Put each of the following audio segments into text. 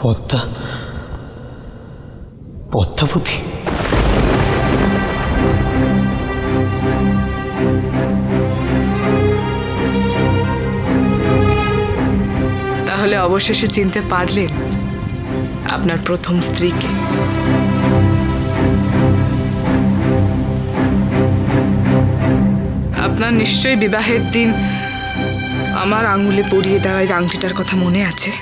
পদ্মা, পদ্মাবতী? তাহলে অবশেষে চিনতে পারলেন আপনার প্রথম স্ত্রীকে। আপনার নিশ্চয়ই বিবাহের দিন আমার আঙুলে পরিয়ে দেওয়া এই আংটিটার কথা মনে আছে।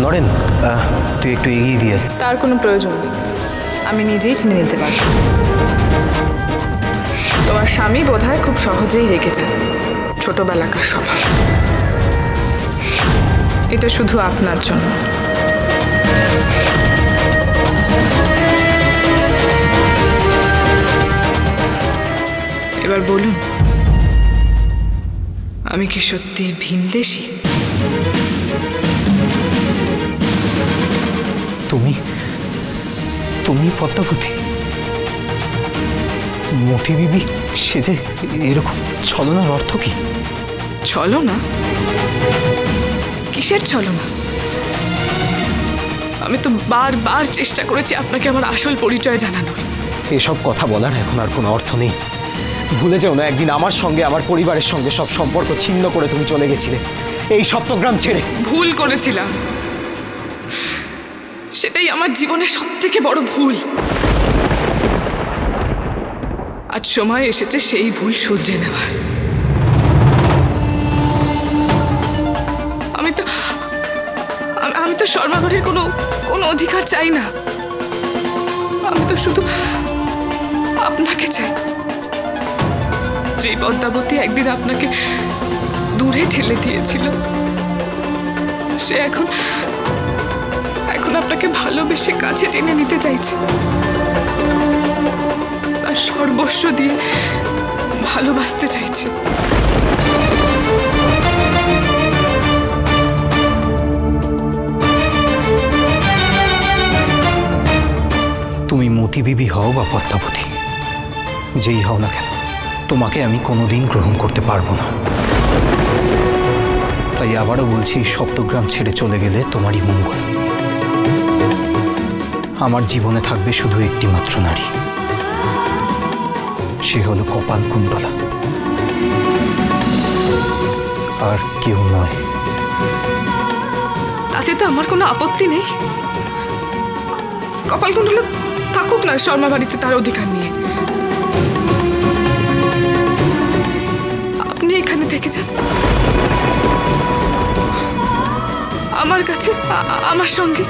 নরেন, তুই একটু এগিয়ে দিয়ে। তার কোনো প্রয়োজন নেই, আমি নিজেই চিনে নিতে পারি। তোমার স্বামী বোধহয় খুব সহজেই রেগে যায়, ছোটবেলাকার স্বভাব। এটা শুধু আপনার জন্য। এবার বলুন, আমি কি সত্যি ভিনদেশী? তুমি পদ্মাবতী? মতি বিবি সেজে এরকম ছলনার অর্থ কি? ছলনা? কিসের ছলনা? আমি তো বারবার চেষ্টা করেছি আপনাকে আমার আসল পরিচয় জানানোর। এসব কথা বলার এখন আর কোনো অর্থ নেই। ভুলে যেও না, একদিন আমার সঙ্গে, আমার পরিবারের সঙ্গে সব সম্পর্ক ছিন্ন করে তুমি চলে গেছিলে এই সপ্তগ্রাম ছেড়ে। ভুল করেছিলাম, সেটাই আমার জীবনের সবথেকে বড় ভুল। আজ সময় এসেছে সেই ভুল শুধরে নেওয়ার। আমি তো শর্মা বাড়ির কোনো অধিকার চাই না। আমি তো শুধু আপনাকে চাই। যে পদ্মাবতী একদিন আপনাকে দূরে ঠেলে দিয়েছিল, সে এখন আপনাকে ভালোবেসে কাছে টেনে নিতে চাইছে। তার সর্বস্ব দিয়ে ভালোবাসতে চাইছে। তুমি মতি বিবি হও বা পদ্মাবতী, যেই হও না কেন, তোমাকে আমি কোনোদিন গ্রহণ করতে পারবো না। তাই আবারও বলছি, সপ্তগ্রাম ছেড়ে চলে গেলে তোমারই মঙ্গল। আমার জীবনে থাকবে শুধু একটি মাত্র নারী, সে হলো কপাল কুণ্ডলা, আর কেউ নয়। তাতে তো আমার কোনো আপত্তি নেই। কপাল কুণ্ডলা থাকুক না শর্মা বাড়িতে তার অধিকার নিয়ে। আপনি এখানে থেকে যান আমার কাছে, আমার সঙ্গে,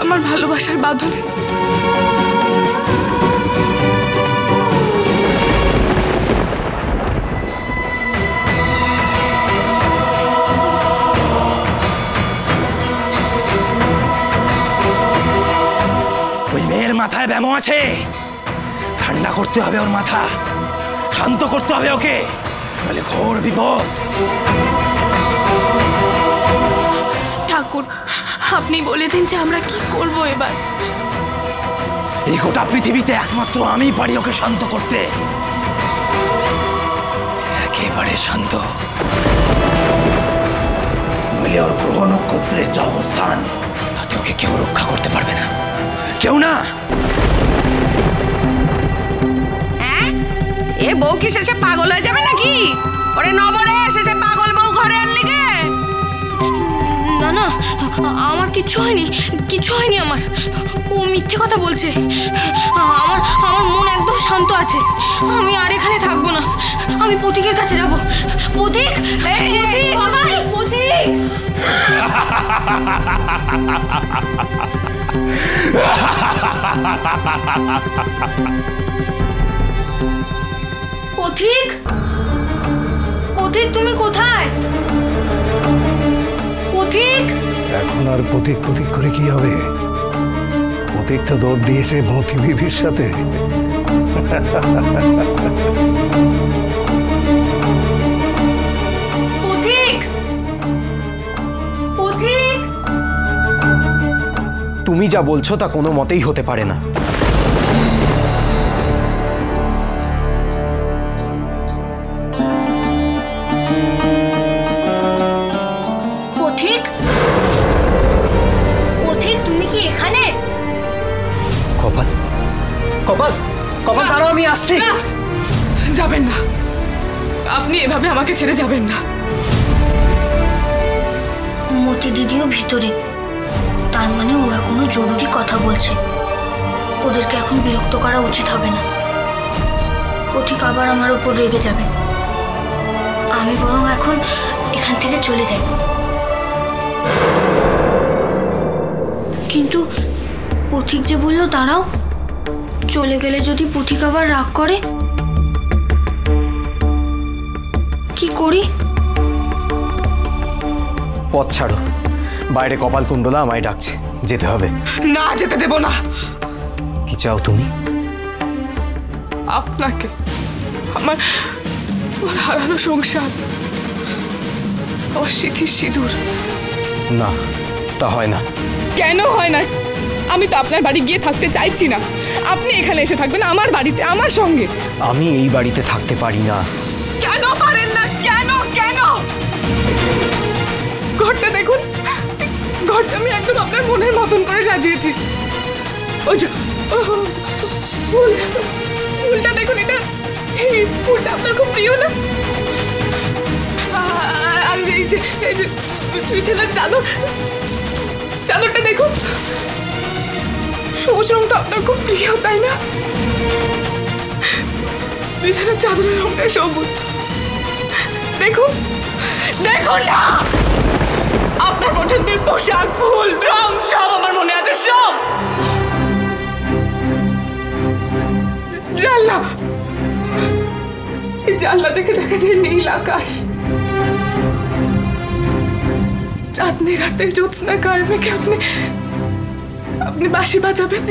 আমার ভালোবাসার বাঁধনে। ওই মেয়ের মাথায় ব্যামো আছে, ঠান্ডা করতে হবে ওর মাথা, শান্ত করতে হবে ওকে, নাহলে ঘোর বিপদ। ঠাকুর, আপনি বলে দিন যে আমরা কি করব এবার। এই গোটা পৃথিবীতে একমাত্র আমি পারি ওকে শান্ত করতে, একেবারে শান্ত। নইলে ওর গ্রহ নক্ষত্রের যে অবস্থান, তাতে ওকে কেউ রক্ষা করতে পারবে না, কেউ না। এ বউ কি শেষে পাগল হয়ে যাবে নাকি? ওরে নবরে শেষে পাগল বউ ঘরে আনলি গে? না না, আমার কিচ্ছু হয়নি, কিচ্ছু হয়নি আমার। ও মিথ্যে কথা বলছে। আমার মন একদম শান্ত আছে। আমি আর এখানে থাকবো না, আমি পথিকের কাছে যাব। পথিক, পথিক, পথিক, পথিক তুমি কোথায়? পথিক! এখন আর পথিক করে কি হবে? পথিক তো দৌড় দিয়েছে মতি বিবির সাথে। পথিক, পথিক! তুমি যা বলছো তা কোনো মতেই হতে পারে না। পথিক, পথিক তুমি কি এখানে? কপাল, কপাল, কপাল দাঁড়াও, আমি আসছি। না, যাবেন না, আপনি এভাবে আমাকে ছেড়ে যাবেন না। মতি দিদিও ভিতরে, তার মানে ওরা কোনো জরুরি কথা বলছে। ওদেরকে এখন বিরক্ত করা উচিত হবে না। পথিক আবার আমার উপর রেগে যাবে। আমি বরং এখন এখান থেকে চলে যাই। কিন্তু পথিক যে বললো দাঁড়াও, চলে গেলে যদি পথিক আবার রাগ করে, কি করি? পথ ছাড়ো, বাইরে কপাল কুণ্ডলা আমায় ডাকছে, যেতে হবে। না, যেতে দেব না। কি চাও তুমি? আপনাকে, আমার হারানো সংসার, আমার স্মৃতির সিঁদুর। না, তা হয় না। কেন হয় না? আমি তো আপনার বাড়ি গিয়ে থাকতে চাইছি না। আপনি এখানে এসে থাকবেন আমার বাড়িতে, আমার সঙ্গে। আমি এই বাড়িতে থাকতে পারি না। কেন পারেন না? কেন কেন? ঘরটা দেখুন, ঘরটা আমি একদম আপনার মনের মতন করে সাজিয়েছি। ওই যে ফুলটা দেখুন, এই ফুলটা আপনার খুব প্রিয় না? আর এই যে বিছানার চাদরটা দেখুন, সবুজ রংটা আপনার খুব প্রিয়, তাই না? বিছানার চাদরের রংটা সবুজ। দেখুন, দেখুন না, আপনার পছন্দের পোশাক, ফুল, রং সব আমার মনে আছে, সব। জানলা, এই জানলা দেখে দেখা যায় নীল আকাশ। চাঁদনি রাতে জ্যোৎস্না গায়ে মেখে আপনি বাঁশি বাজাবেন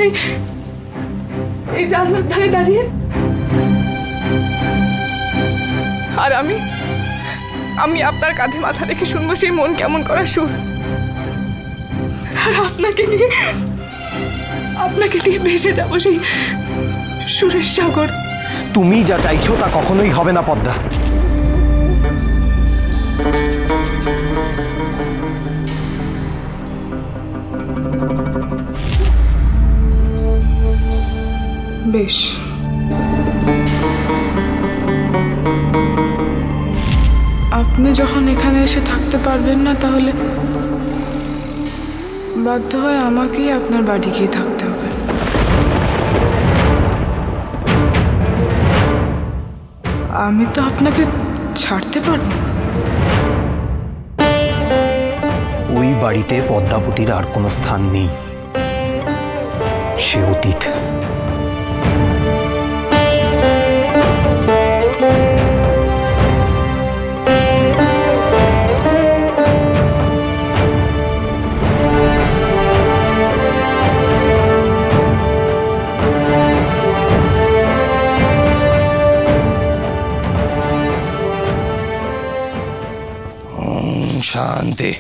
এই জানলার ধারে দাঁড়িয়ে। আর আমি আপনার কাঁধে মাথা রেখে শুনবো সেই মন কেমন করা সুর। আর আপনাকে নিয়ে ভেসে যাবো সেই সুরের সাগর। তুমি যা চাইছো তা কখনোই হবে না পদ্মা। বেশ, আপনি যখন এখানে এসে থাকতে পারবেন না, তাহলে বাধ্য হয়ে আমাকেই আপনার বাড়ি গিয়ে থাকতে হবে। আমি তো আপনাকে ছাড়তে পারবো না। ওই বাড়িতে পদ্মাবতীর আর কোনো স্থান নেই, সে অতীত। শান্তি,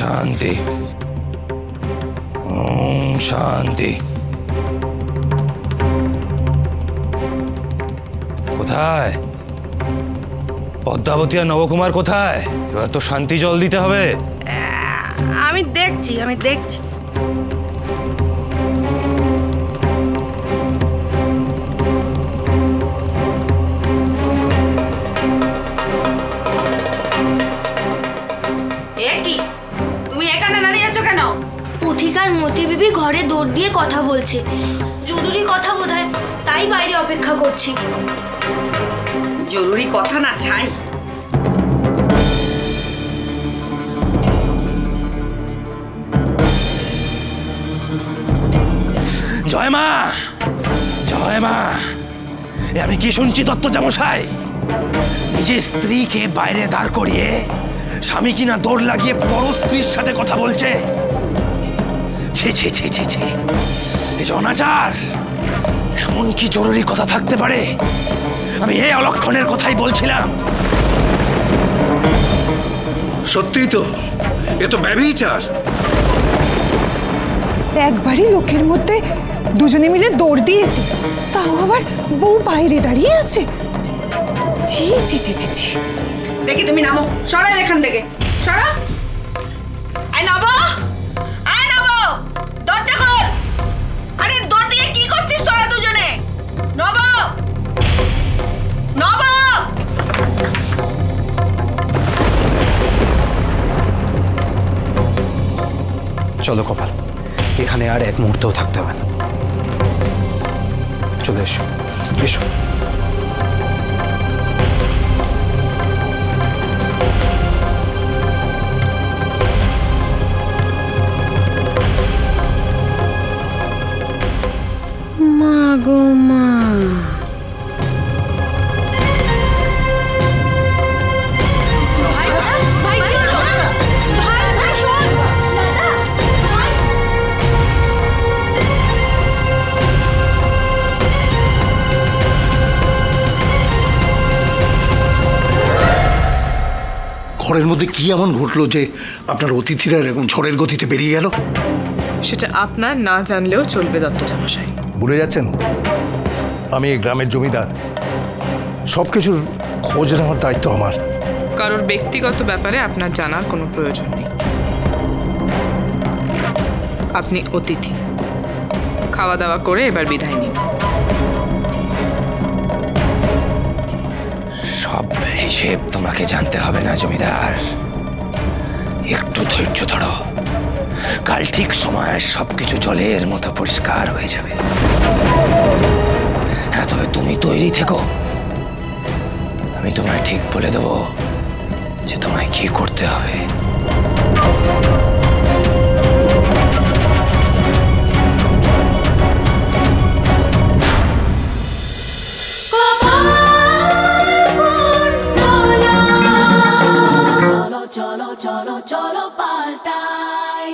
শান্তি, শান্তি। কোথায় পদ্মাবতী আর নবকুমার? কোথায়? এবার তো শান্তি জল দিতে হবে। আমি দেখছি। তুমি এখানে দাঁড়িয়ে আছো কেন? পথিক আর মতি বিবি ঘরে দৌড় দিয়ে কথা বলছে, জরুরি কথা বোধহয়, তাই বাইরে অপেক্ষা করছি। জরুরি কথা না ছাই। জয় মা, জয় মা। আমি কি শুনছি দত্ত জামশাই? নিজের স্ত্রীকে বাইরে দাঁড় করিয়ে স্বামী কিনা দৌড় লাগিয়ে বড় স্ত্রীর সাথে কথা বলছে। ছি ছি ছি ছি ছি, এই অনাচার। এমন কি জরুরি কথা থাকতে পারে? আমি এই অলক্ষণের কথাই বলছিলাম। সত্যিই তো, এ তো ব্যভিচার। একবারই লোকের মধ্যে দুজনে মিলে দৌড় দিয়েছে, তাও আবার বউ বাইরে দাঁড়িয়ে আছে। ছি ছি ছি ছি ছি। দেখি তুমি নামো, সরা এখান থেকে, সরা। আয় নব, আয় নব, দরজা খোল। আরে দৌড় দিয়ে কি করছিস তোরা দুজনে? নব, নব। চলো কপাল, এখানে আর এক মুহূর্তেও থাকতে হবে না। চলে এসো, এসো। মা গো মা, ঘরের মধ্যে কি এমন ঘটলো যে আপনার অতিথিরা এরকম ঝড়ের গতিতে বেরিয়ে গেল? সেটা আপনার না জানলেও চলবে দত্তজামশাই। ভুলে যাচ্ছেন আমি এই গ্রামের জমিদার, সব কিছুর খোঁজ নেওয়ার দায়িত্ব আমার। কারোর ব্যক্তিগত ব্যাপারে আপনার জানার কোনো প্রয়োজন নেই। আপনি অতিথি, খাওয়া দাওয়া করে এবার বিদায় নিন। সব হিসেব তোমাকে জানতে হবে না জমিদার, একটু ধৈর্য ধরো, কাল ঠিক সময় সবকিছু জলের মতো পরিষ্কার হয়ে যাবে। হ্যাঁ, তবে তুমি তৈরি থেকো, আমি তোমায় ঠিক বলে দেবো যে তোমায় কি করতে হবে। cholo, cholo, cholo, paltai.